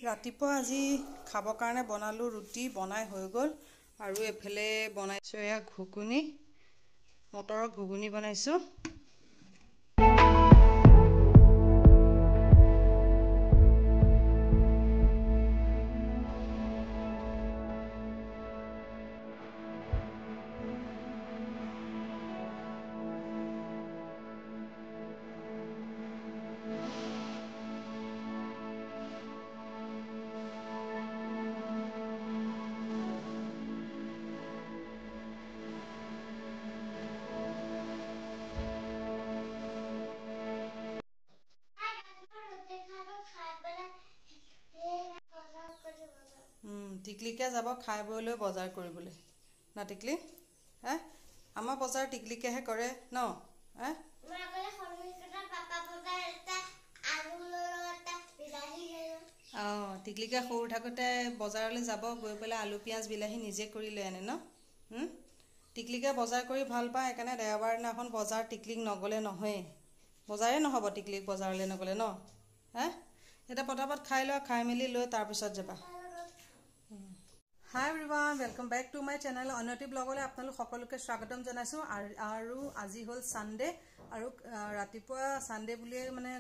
ৰাতিপুৱা আজি খাব কাৰণে বনালো ৰুটি বনাই হৈ গল আৰু এফালে বনাইছো এয়া ঘুগুনি মটৰৰ ঘুগুনি বনাইছো। টিকলিকে যাব খাই বৈ লৈ বজাৰ কৰিবলৈ না টিকলি হে আমাৰ বজাৰ টিকলিকেহে কৰে ন হে টিকলিকে সৰু থাকোঁতে বজাৰলৈ যাব গৈ পেলাই আলু পিঁয়াজ বিলাহী নিজে কৰি লৈ আনে ন টিকলিকে বজাৰ কৰি ভাল পায় সেইকাৰণে দেওবাৰ দিনাখন বজাৰ টিকলিক নগ'লে নহয়েই বজাৰে নহ'ব টিকলিক বজাৰলৈ নগ'লে ন হে এতিয়া পটাপট খাই লোৱা খাই মেলি লৈ তাৰপিছত যাবা। Hi everyone welcome back to my channel অন্যটি ব্লগলৈ আপোনালোক সকলোকে স্বাগতম জনাইছো আৰু আজি হ'ল সানডে আৰু ৰাতিপুৱা সানডে বুলিয়ে মানে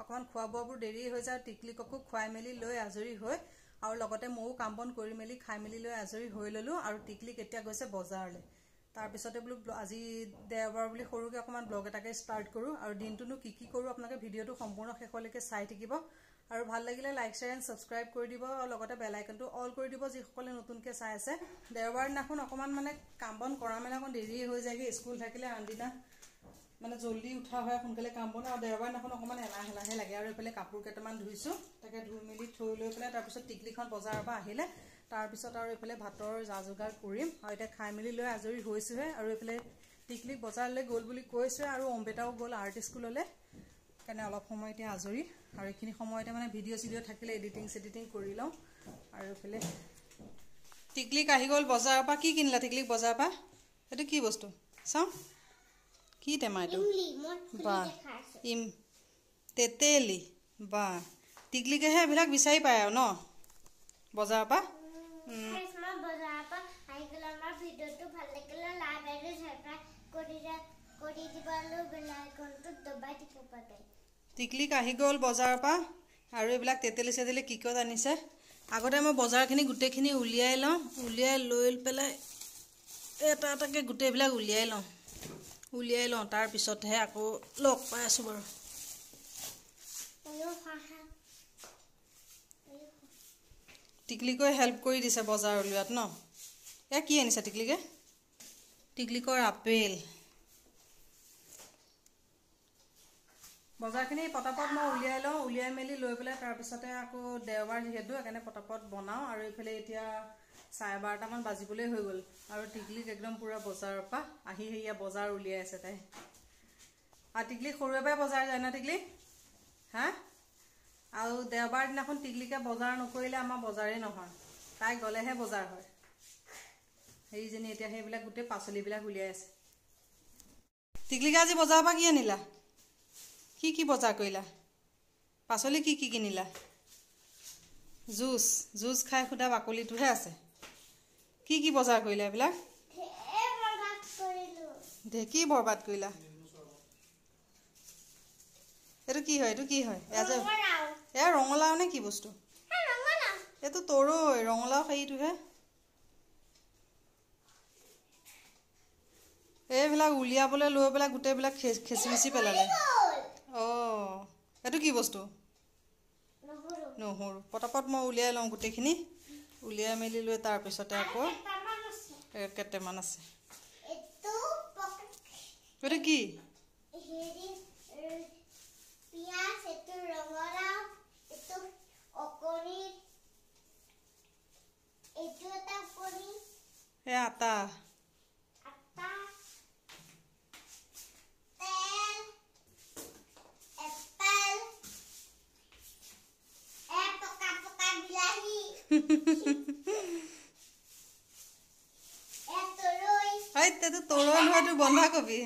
অকমান খোৱা বোৱাবোৰ দেৰি হৈ যায় টিকলিককো খুৱাই মেলি লৈ আজৰি হৈ আৰু লগতে মও কাম বন কৰি মেলি খাই মেলি লৈ আজৰি হৈ ললো আৰু টিকলিক এতিয়া গৈছে বজাৰলৈ তাৰ পিছতে বোলো আজি দেওবাৰ বুলি সৰুকে অকমান ব্লগ এটাকে ষ্টাৰ্ট কৰো আৰু দিনটোনো কি কৰো আপোনালোকে ভিডিওটো সম্পূৰ্ণ শেষলৈকে চাই থাকিব আৰু ভাল লাগিলে লাইক শেয়াৰ এণ্ড সাবস্ক্ৰাইব কৰি দিব আৰু লগতে বেল আইকনটো অল কৰি দিব যিসকলে নতুনকৈ চাই আছে। দেওবাৰ দিনাখন অকমান মানে কাম বন কৰা মেলা অকণ দেৰি হৈ যায়গে স্কুল থাকিলে আনদিনা মানে জলদি উঠা হয় সোনকালে কাম বন আৰু দেওবাৰ দিনাখন অকমান এলাহে লাগে আৰু এইফালে কাপোৰ কেইটামান ধুইছো তাকে ধুই মেলি থৈ লৈ পেলাই তাৰপিছত টিকলিখন বজাৰৰ পৰা আহিলে তাৰপিছত আৰু এইফালে ভাতৰ যা যোগাৰ কৰিম আৰু এতিয়া খাই মেলি লৈ আজৰি হৈছোহে আৰু এইফালে টিকলিক বজাৰলৈ গ'ল বুলি কৈছে আৰু অম্বেটাও গ'ল আৰ্ট স্কুললৈ কাৰণে অলপ সময় এতিয়া আজৰি আৰু এইখিনি সময়তে মানে ভিডিঅ' চিডিঅ' থাকিলে এডিটিং কৰি লওঁ আৰু এইফালে টিকলিক আহি গ'ল বজাৰৰ পৰা কি কিনিলা টিকলিক বজাৰৰ পৰা এইটো কি বস্তু চাওঁ কি টেমা এইটো বা তেতেলি বা টিকলিকেহে এইবিলাক বিচাৰি পায় আৰু ন বজাৰৰ পৰা টিকলিক আহি গ'ল বজাৰৰ পৰা আৰু এইবিলাক তেতেলি চেতেলি কি ক'ত আনিছে আগতে মই বজাৰখিনি গোটেইখিনি উলিয়াই লওঁ উলিয়াই লৈ পেলাই এটা এটাকৈ গোটেইবিলাক উলিয়াই লওঁ তাৰপিছতহে আকৌ লগ পাই আছোঁ বাৰু টিকলিকৈ হেল্প কৰি দিছে বজাৰ উলিওৱাত ন এয়া কি আনিছে টিকলিকৰ আপেল বজাৰখিনি পটাপট মই উলিয়াই লওঁ উলিয়াই মেলি লৈ পেলাই তাৰপিছতে আকৌ দেওবাৰ যিহেতু সেইকাৰণে পটাপট বনাওঁ আৰু এইফালে এতিয়া 12:30মান বাজিবলৈ হৈ গ'ল আৰু টিকলিক একদম পুৰা বজাৰৰ পৰা আহি সেয়া বজাৰ উলিয়াই আছে তাই আৰু টিকলি সৰুৰে পৰাই বজাৰ যায় ন টিকলি হা আৰু দেওবাৰ দিনাখন টিকলিকে বজাৰ নকৰিলে আমাৰ বজাৰেই নহয় তাই গ'লেহে বজাৰ হয় সেইজনী এতিয়া সেইবিলাক গোটেই পাচলিবিলাক উলিয়াই আছে টিকলিকে আজি বজাৰৰ পৰা কি আনিলা কি বজাৰ কৰিলা পাচলি কি কিনিলা জুচ খাই খুদা বাকলিটোহে আছে কি বজাৰ কৰিলা এইবিলাক কি বৰবাদ কৰিলা এইটো কি হয় এয়া ৰঙালাও নে কি বস্তু এইটো তৰৈ ৰঙালাও সেইটোহে এইবিলাক উলিয়াবলৈ লৈ পেলাই গোটেইবিলাক খেচি পেলালে এইটো কি বস্তু নহৰু পটাপট মই উলিয়াই লওঁ গোটেইখিনি উলিয়াই মেলি লৈ তাৰপিছতে আকৌ কেইটামান আছে এইটো কি আটা তৰৈ হয়তো বন্ধাকবি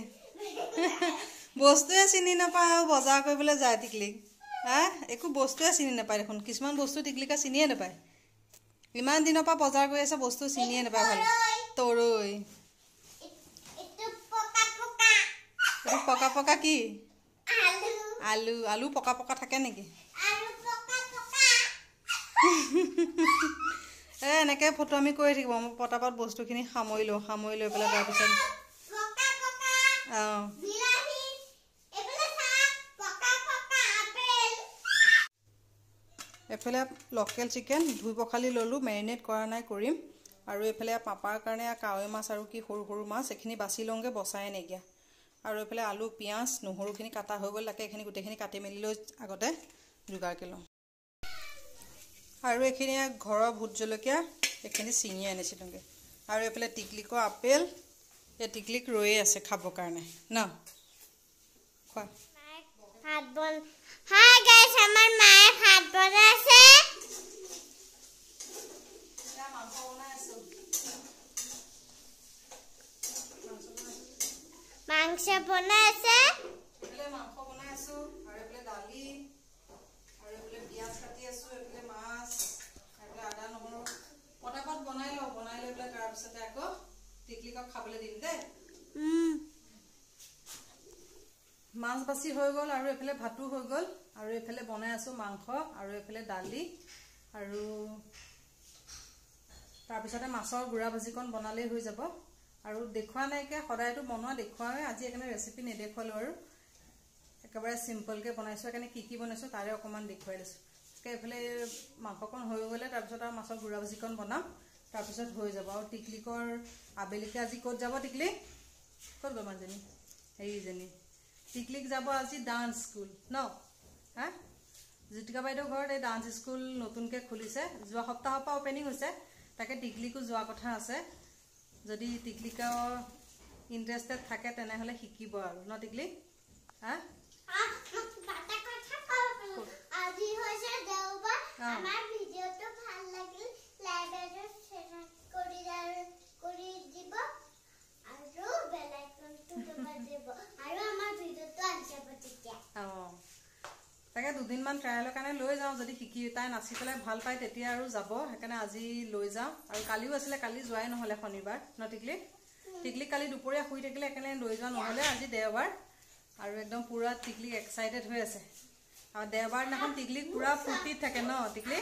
বস্তুৱে চিনি নাপায় আৰু বজাৰ কৰিবলৈ যায় টিকলিক একো বস্তুৱে চিনি নাপায় দেখোন কিছুমান বস্তু টিকলিকা চিনিয়ে নাপায় ইমান দিনৰ পৰা বজাৰ কৰি আছে বস্তু চিনিয়ে নাপায় ভাল তৰৈ এইটো পকা পকা কি আলু আলু পকা পকা থাকে নেকি এনেকৈ ফটো আমি কৰি থাকিব মই পটাপট বস্তুখিনি সামৰি লৈ পেলাই তাৰপিছত এফালে লোকেল চিকেন ধুই পখালি ল'লোঁ মেৰিনেট কৰা নাই কৰিম আৰু এফালে পাপাৰ কাৰণে কাৱৈ মাছ আৰু কি সৰু সৰু মাছ এইখিনি বাছি লওঁগৈ বচাই নাইকিয়া আৰু এফালে আলু পিঁয়াজ নহৰুখিনি কাটা হৈ গ'ল তাকে এইখিনি গোটেইখিনি কাটি মেলি লৈ আগতে যোগাৰ কৰি লওঁ আৰু এইখিনি ঘৰৰ ভোট জলকীয়া এইখিনি ছিঙি আনিছিলোঁগৈ আৰু এইফালে টিকলিকৰ আপেল এই টিকলিক ৰৈয়ে আছে খাবৰ কাৰণে ন খোৱা ভাত বন হাই গাইস আমাৰ মায়ে ভাত বনাইছে মাংস বনাইছে এফালে মাংস বনাইছো আৰু এফালে দালি আৰু এফালে পিঁয়াজ কাটি আছো এফালে মাছ এফালে আদা নহৰু পটাপট বনাই লৈ পেলাই তাৰপিছতে আকৌ টিকলিকক খাবলৈ দিম দেই মাছ বাছি হৈ গ'ল আৰু এফালে ভাতো হৈ গ'ল আৰু এফালে বনাই আছো মাংস আৰু এফালে দালি আৰু তাৰপিছতে মাছৰ গুড়া ভাজিকণ বনালেই হৈ যাব আৰু দেখুৱা নাইকে সদায়তো বনোৱা দেখুৱাৱে আজি একাৰণে ৰেচিপি নেদেখুৱালোঁ আৰু একেবাৰে চিম্পলকৈ বনাইছোঁ একাৰণে কি বনাইছোঁ তাৰে অকণমান দেখুৱাই দিছোঁ এইফালে মাংসকণ হৈ গ'লে তাৰপিছত আৰু মাছৰ গুড়া ভাজিকণ বনাম তাৰপিছত হৈ যাব আৰু টিকলিকৰ আবেলিকে আজি ক'ত যাব টিকলি ক'ত গ'ল মানুহজনী হেৰিজনী টিকলিক যাব আজি ডান্স স্কুল ন হা জ্যোতিকা বাইদেউ ঘৰত এই ডান্স স্কুল নতুনকৈ খুলিছে যোৱা সপ্তাহৰ পৰা অপেনিং হৈছে তাকে টিকলিকো যোৱা কথা আছে যদি টিকলিকৰ ইণ্টাৰেষ্টেড থাকে তেনেহ'লে শিকিব আৰু ন টিকলি হা আজি হৈছে দেওবাৰ আমাৰ ভিডিঅটো ভাল লাগিল লাইক আৰু শেয়াৰ কৰি দিব আৰু বেল আইকনটো দবাই দিব আৰু আমাৰ ভিডিঅটো আহিব তেতিয়া তাকে দুদিনমান ট্ৰায়েলৰ কাৰণে লৈ যাওঁ যদি শিকি তাই নাচি পেলাই ভাল পায় তেতিয়া আৰু যাব সেইকাৰণে আজি লৈ যাওঁ আৰু কালিও আছিলে কালি যোৱাই নহ'লে শনিবাৰ ন টিকলি টিকলি কালি দুপৰীয়া শুই থাকিলে সেইকাৰণে লৈ যোৱা নহ'লে আজি দেওবাৰ আৰু একদম পুৰা টিকলি এক্সাইটেড হৈ আছে আৰু দেওবাৰ দিনাখন টিকলিক পুৰা ফূৰ্তিত থাকে ন টিকলি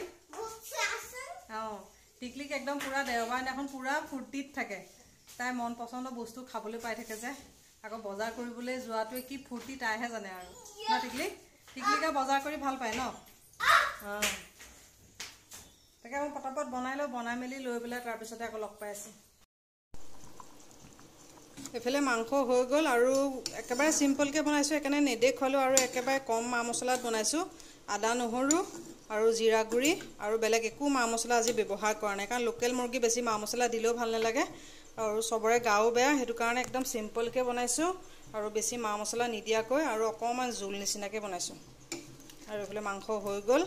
টিকলিক একদম পুৰা দেওবাৰ দিনাখন পুৰা ফূৰ্তিত থাকে তাই মন পচন্দৰ বস্তু খাবলৈ পাই থাকে যে আকৌ বজাৰ কৰিবলৈ যোৱাটোৱে কি ফূৰ্তি তাইহে জানে আৰু ন টিকলিকে বজাৰ কৰি ভাল পায় ন তাকে মই পটাপট বনাই মেলি লৈ পেলাই তাৰপিছতে আকৌ লগ পাই আছোঁ এইফালে মাংস হৈ গ'ল আৰু একেবাৰে চিম্পলকৈ বনাইছোঁ সেইকাৰণে নেদেখুৱালোঁ আৰু একেবাৰে কম মা মছলাত বনাইছোঁ আদা নহৰু আৰু জিৰা গুড়ি আৰু বেলেগ একো মা মছলা আজি ব্যৱহাৰ কৰা নাই কাৰণ লোকেল মুৰ্গী বেছি মা মছলা দিলেও ভাল নালাগে আৰু চবৰে গাও বেয়া সেইটো কাৰণে একদম চিম্পলকৈ বনাইছোঁ আৰু বেছি মা মছলা নিদিয়াকৈ আৰু অকণমান জোল নিচিনাকৈ বনাইছোঁ আৰু এইফালে মাংস হৈ গ'ল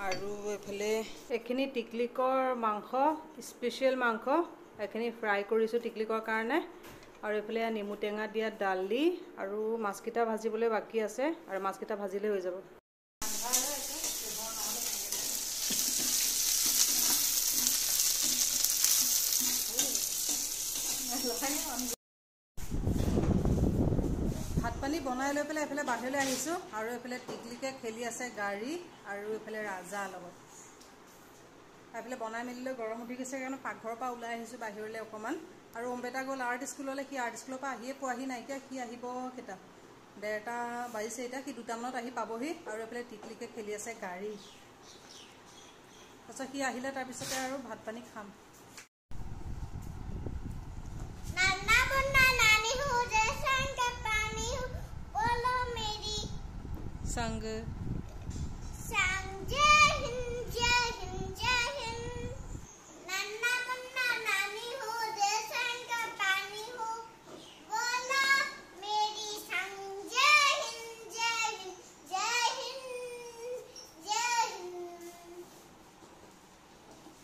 আৰু এইফালে এইখিনি টিকলিকৰ মাংস স্পেচিয়েল মাংস এইখিনি ফ্ৰাই কৰিছোঁ টিকলিকৰ কাৰণে আৰু এইফালে নেমু টেঙা দিয়া দালি আৰু মাছকেইটা ভাজিবলৈ বাকী আছে আৰু মাছকেইটা ভাজিলে হৈ যাব ভাত পানী বনাই লৈ পেলাই এইফালে বাহিৰলৈ আহিছোঁ আৰু এইফালে টিকলিকে খেলি আছে গাড়ী আৰু এইফালে ৰাজা লগত এইফালে বনাই মেলি লৈ গৰম উঠি গৈছে কাৰণে পাকঘৰৰ পৰা ওলাই আহিছোঁ বাহিৰলৈ অকণমান আৰু অম্বেটা গ'ল আৰ্ট স্কুললৈ সি আৰ্ট স্কুলৰ পৰা আহিয়ে পোৱাহি নাইকিয়া সি আহিব কেইটা 1:30 বাজিছে এতিয়া সি 2টা মানত আহি পাবহি আৰু এইফালে টিকলিকে খেলি আছে গাড়ী তাৰপিছত সি আহিলে তাৰপিছতে আৰু ভাত পানী খাম संग संग जय हिंद नन्ना मुन्ना नानी हो जय संग पानी हो बोलो मेरी संग जय हिंद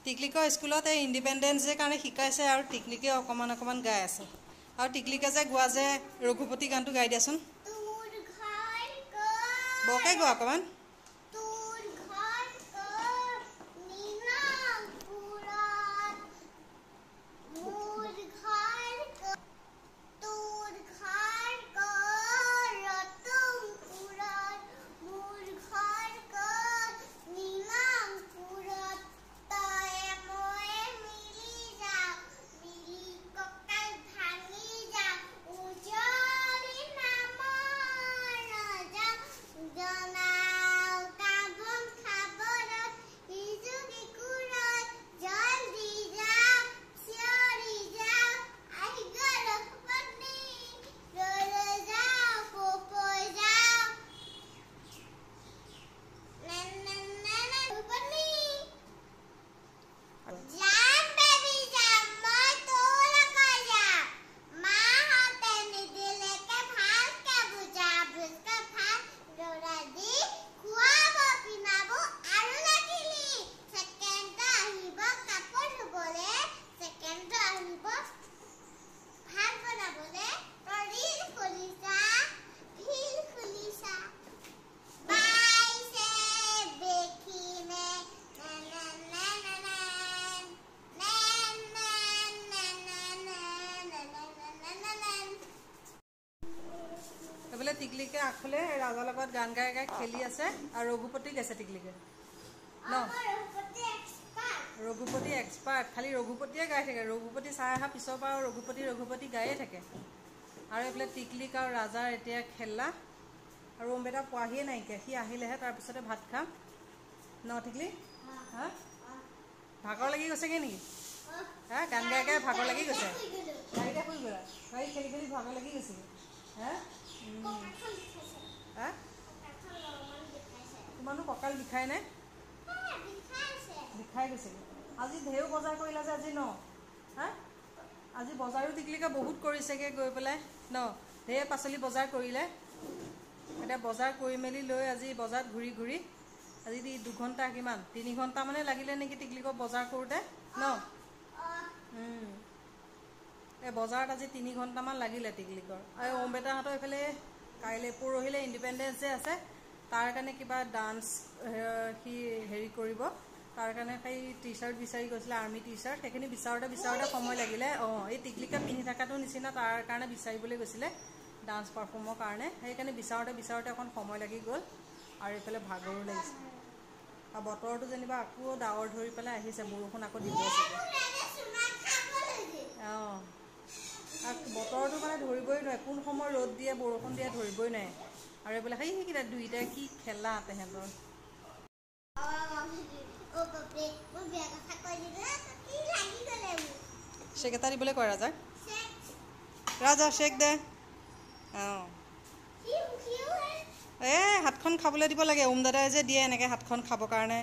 টিকলিকৰ স্কুলত এই ইণ্ডিপেণ্ডেন্স ডে কাৰণে শিকাইছে আৰু টিকলিকে অকণমান গাই আছে আৰু টিকলিকে যে গোৱা যে ৰঘুপতি গানটো গাই দিয়াচোন বৰকে গোৱা অকণমান টিকলিকে আগফালে ৰাজাৰ লগত গান গাই গাই খেলি আছে আৰু ৰঘুপতি গাইছে টিকলিকে ন ৰঘুপতি এক্সপাৰ্ট খালি ৰঘুপতিয়ে গাই থাকে ৰঘুপতি চাই অহা পিছৰ পৰা ৰঘুপতি গায়ে থাকে আৰু এইফালে টিকলিক আৰু ৰাজাৰ এতিয়া খেলা আৰু অম্বেটা পোৱাহিয়ে নাইকিয়া সি আহিলেহে তাৰপিছতে ভাত খাম ন টিকলি হা ভাগৰ লাগি গৈছেগৈ নেকি হা গান গাই গাই ভাগৰ লাগি গৈছে গাড়ীতে শুই গ'লা গাড়ী খেলি খেলি ভাগৰ লাগি গৈছেগৈ হা হা তোমাৰনো কঁকাল বিষাই নে বিষাই গৈছেগৈ আজি ঢেৰ বজাৰ কৰিলা যে আজি ন হা আজি বজাৰো টিকলিকে বহুত কৰিছেগৈ গৈ পেলাই ন ঢেৰ পাচলি বজাৰ কৰিলে এতিয়া বজাৰ কৰি মেলি লৈ আজি বজাৰত ঘূৰি ঘূৰি আজি 2 ঘণ্টা কিমান 3 ঘণ্টা মানে লাগিলে নেকি টিকলিকক বজাৰ কৰোঁতে ন এই বজাৰত আজি 3 ঘণ্টামান লাগিলে টিকলিকৰ আৰু অম্বেটাহঁতৰ এইফালে কাইলৈ পৰহিলৈ ইণ্ডিপেণ্ডেন্স ডে আছে তাৰ কাৰণে কিবা ডান্স সি হেৰি কৰিব তাৰ কাৰণে সেই টি চাৰ্ট বিচাৰি গৈছিলে আৰ্মি টি চাৰ্ট সেইখিনি বিচাৰোঁতে সময় লাগিলে এই টিকলিকে পিন্ধি থকাটো নিচিনা তাৰ কাৰণে বিচাৰিবলৈ গৈছিলে ডান্স পাৰফৰ্মৰ কাৰণে সেইকাৰণে বিচাৰোঁতে অকণ সময় লাগি গ'ল আৰু এইফালে ভাগৰো লাগিছে আৰু বতৰটো যেনিবা আকৌ ডাৱৰ ধৰি পেলাই আহিছে বৰষুণ আকৌ দিব চাগে আৰু বতৰটো মানে ধৰিবই নোৱাৰে কোন সময় ৰ'দ দিয়ে বৰষুণ দিয়ে ধৰিবই নোৱাৰে আৰু এইফালে সেইকেইটা দুইটাই কি খেলা তেহেঁতৰ শেক এটা দিবলৈ কয় ৰাজা শেক দে হাতখন খাবলৈ দিব লাগে ওম দাদাই যে দিয়ে এনেকৈ হাতখন খাবৰ কাৰণে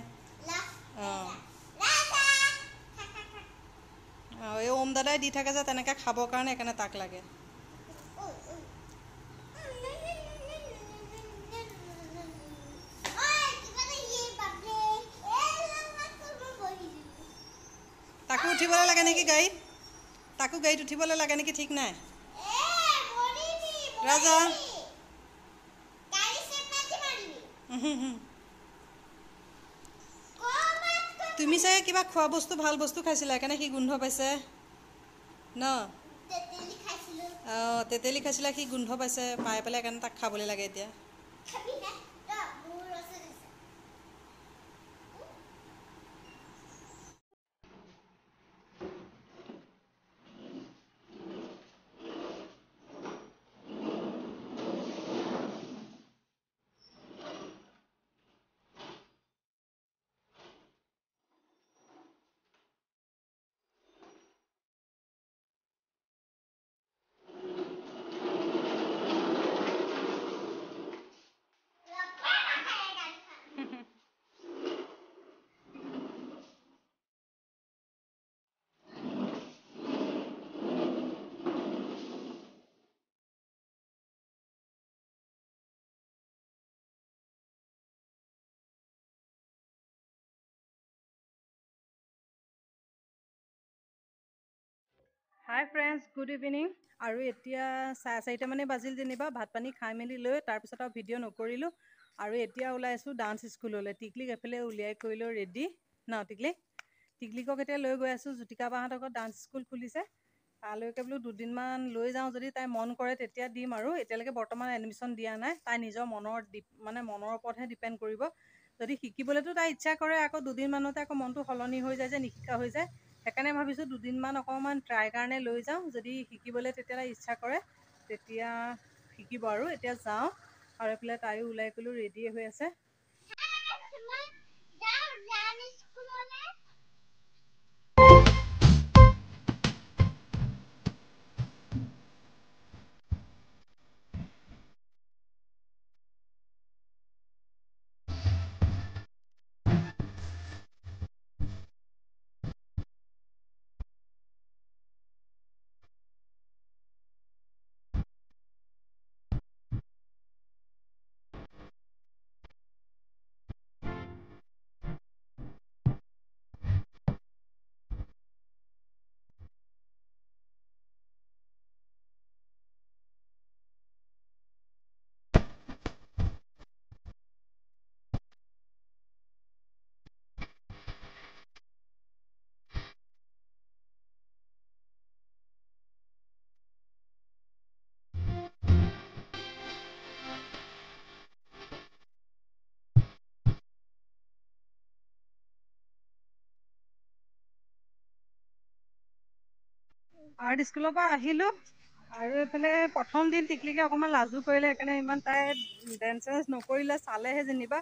এই ওম দাদাই দি থাকে যে তেনেকৈ খাবৰ কাৰণে সেইকাৰণে তাক লাগে তাকো উঠিবলৈ লাগে নেকি গাড়ীত উঠিবলৈ লাগে নেকি ঠিক নাই ৰাজা তুমি চাগে কিবা খোৱা বস্তু ভাল বস্তু খাইছিলা সেইকাৰণে সি গোন্ধ পাইছে ন তেতেলী খাইছিলা সি গোন্ধ পাইছে পাই পেলাই সেইকাৰণে তাক খাবলৈ লাগে এতিয়া হাই ফ্ৰেণ্ডছ গুড ইভিনিং আৰু এতিয়া 4:30 মানে বাজিল যেনিবা ভাত পানী খাই মেলি লৈ তাৰপিছত আৰু ভিডিঅ' নকৰিলোঁ আৰু এতিয়া ওলাইছোঁ ডান্স স্কুললৈ টিকলিক এফালে উলিয়াই কৰি লৈ ৰেডি ন টিকলিকক এতিয়া লৈ গৈ আছোঁ জ্যোতিকা বাহঁতৰ ঘৰত ডান্স স্কুল খুলিছে তালৈকে বোলো 2 দিনমান লৈ যাওঁ যদি তাই মন কৰে তেতিয়া দিম আৰু এতিয়ালৈকে বৰ্তমান এডমিশ্যন দিয়া নাই তাই নিজৰ মনৰ ওপৰতহে ডিপেণ্ড কৰিব যদি শিকিবলৈতো তাই ইচ্ছা কৰে আকৌ 2 দিনমানতে আকৌ মনটো সলনি হৈ যায় যে নিশিকা হৈ যায় সেইকাৰণে ভাবিছোঁ 2 দিনমান অকণমান ট্ৰাই কাৰণে লৈ যাওঁ যদি শিকিবলৈ তেতিয়ালৈ ইচ্ছা কৰে তেতিয়া শিকিব আৰু এতিয়া যাওঁ আৰু এইফালে তাইও ওলাই গ'লো ৰেডি হৈ আছে আৰ্ট স্কুলৰ পৰা আহিলোঁ আৰু এইফালে প্ৰথম দিন টিকলিকে অকণমান লাজো কৰিলে, সেইকাৰণে ইমান তাই ডেন্স চেন্স নকৰিলে, চালেহে যেনিবা।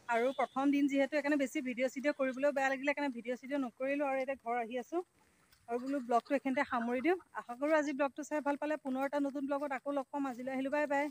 আৰু প্ৰথম দিন যিহেতু সেইকাৰণে বেছি ভিডিঅ' চিডিঅ' কৰিবলৈও বেয়া লাগিলে, সেইকাৰণে ভিডিঅ' চিডিঅ' নকৰিলোঁ। আৰু এতিয়া ঘৰ আহি আছোঁ আৰু বোলো ব্লগটো এইখিনিতে সামৰি দিওঁ। আশা কৰোঁ আজি ব্লগটো চাই ভাল পালে। পুনৰ এটা নতুন ব্লগত আকৌ লগ পাম। আজিলৈ আহিলোঁ, বাই বাই।